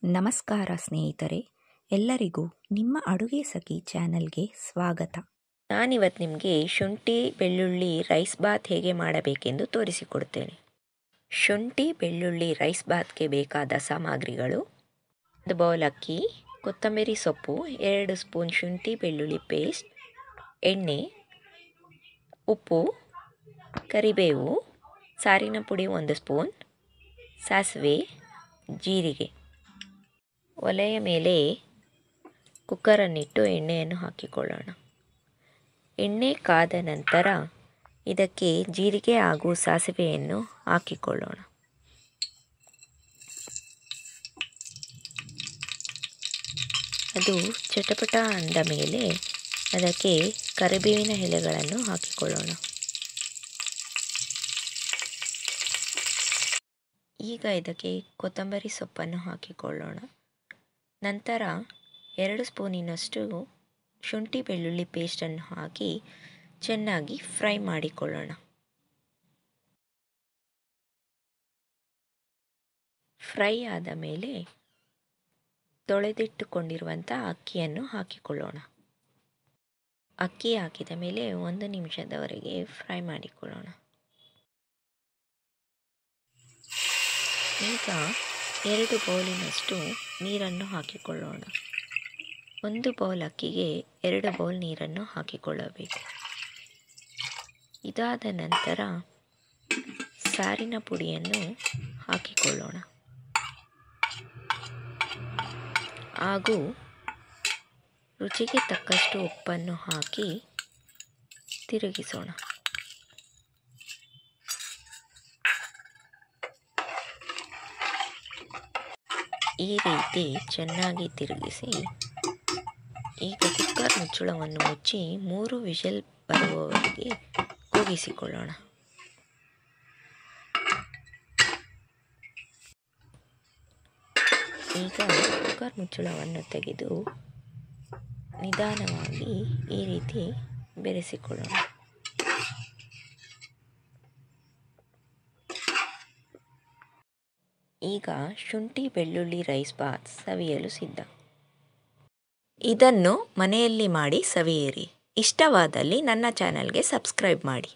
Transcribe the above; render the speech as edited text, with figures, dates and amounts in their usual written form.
ನಮಸ್ಕಾರ ಸ್ನೇಹಿತರೆ, ಎಲ್ಲರಿಗೂ ನಿಮ್ಮ ಅಡುಗೆ ಸಖಿ ಚಾನಲ್ಗೆ ಸ್ವಾಗತ. ನಾನಿವತ್ತು ನಿಮಗೆ ಶುಂಠಿ ಬೆಳ್ಳುಳ್ಳಿ ರೈಸ್ ಬಾತ್ ಹೇಗೆ ಮಾಡಬೇಕೆಂದು ತೋರಿಸಿಕೊಡ್ತೇನೆ. ಶುಂಠಿ ಬೆಳ್ಳುಳ್ಳಿ ರೈಸ್ ಬಾತ್ಗೆ ಬೇಕಾದ ಸಾಮಗ್ರಿಗಳು: 1 ಬೌಲ್ ಅಕ್ಕಿ, ಕೊತ್ತಂಬರಿ ಸೊಪ್ಪು, 2 ಸ್ಪೂನ್ ಶುಂಠಿ ಬೆಳ್ಳುಳ್ಳಿ ಪೇಸ್ಟ್, ಎಣ್ಣೆ, ಉಪ್ಪು, ಕರಿಬೇವು, ಸಾರಿನ ಪುಡಿ 1 ಸ್ಪೂನ್, ಸಾಸಿವೆ, ಜೀರಿಗೆ. ಒಲೆಯ ಮೇಲೆ ಕುಕ್ಕರನ್ನಿಟ್ಟು ಎಣ್ಣೆಯನ್ನು ಹಾಕಿಕೊಳ್ಳೋಣ. ಎಣ್ಣೆ ಕಾದ ನಂತರ ಇದಕ್ಕೆ ಜೀರಿಗೆ ಹಾಗೂ ಸಾಸಿವೆಯನ್ನು ಹಾಕಿಕೊಳ್ಳೋಣ. ಅದು ಚಟಪಟ ಅಂದ ಮೇಲೆ ಅದಕ್ಕೆ ಕರಿಬೇವಿನ ಎಲೆಗಳನ್ನು ಹಾಕಿಕೊಳ್ಳೋಣ. ಈಗ ಇದಕ್ಕೆ ಕೊತ್ತಂಬರಿ ಸೊಪ್ಪನ್ನು ಹಾಕಿಕೊಳ್ಳೋಣ. ನಂತರ 2 ಸ್ಪೂನಿನಷ್ಟು ಶುಂಠಿ ಬೆಳ್ಳುಳ್ಳಿ ಪೇಸ್ಟನ್ನು ಹಾಕಿ ಚೆನ್ನಾಗಿ ಫ್ರೈ ಮಾಡಿಕೊಳ್ಳೋಣ. ಫ್ರೈ ಆದ ಮೇಲೆ ತೊಳೆದಿಟ್ಟುಕೊಂಡಿರುವಂಥ ಅಕ್ಕಿಯನ್ನು ಹಾಕಿಕೊಳ್ಳೋಣ. ಅಕ್ಕಿ ಹಾಕಿದ ಮೇಲೆ 1 ನಿಮಿಷದವರೆಗೆ ಫ್ರೈ ಮಾಡಿಕೊಳ್ಳೋಣ. ಈಗ 2 ಬೌಲಿನಷ್ಟು ನೀರನ್ನು ಹಾಕಿಕೊಳ್ಳೋಣ. 1 ಬೌಲ್ ಅಕ್ಕಿಗೆ 2 ಬೌಲ್ ನೀರನ್ನು ಹಾಕಿಕೊಳ್ಳಬೇಕು. ಇದಾದ ನಂತರ ಸಾರಿನ ಪುಡಿಯನ್ನು ಹಾಕಿಕೊಳ್ಳೋಣ ಹಾಗೂ ರುಚಿಗೆ ತಕ್ಕಷ್ಟು ಉಪ್ಪನ್ನು ಹಾಕಿ ತಿರುಗಿಸೋಣ. ಈ ರೀತಿ ಚೆನ್ನಾಗಿ ತಿರುಗಿಸಿ ಈಗ ಕುಕ್ಕರ್ ಮುಚ್ಚಳವನ್ನು ಮುಚ್ಚಿ 3 ವಿಷಲ್ ಬರುವವರೆಗೆ ಕೂಗಿಸಿಕೊಳ್ಳೋಣ. ಈಗ ಕುಕ್ಕರ್ ಮುಚ್ಚಳವನ್ನು ತೆಗೆದು ನಿಧಾನವಾಗಿ ಈ ರೀತಿ ಬೆರೆಸಿಕೊಳ್ಳೋಣ. ಈಗ ಶುಂಠಿ ಬೆಳ್ಳುಳ್ಳಿ ರೈಸ್ ಬಾತ್ ಸವಿಯಲು ಸಿದ್ಧ. ಇದನ್ನು ಮನೆಯಲ್ಲಿ ಮಾಡಿ ಸವಿಯಿರಿ. ಇಷ್ಟವಾದಲ್ಲಿ ನನ್ನ ಚಾನಲ್ಗೆ ಸಬ್ಸ್ಕ್ರೈಬ್ ಮಾಡಿ.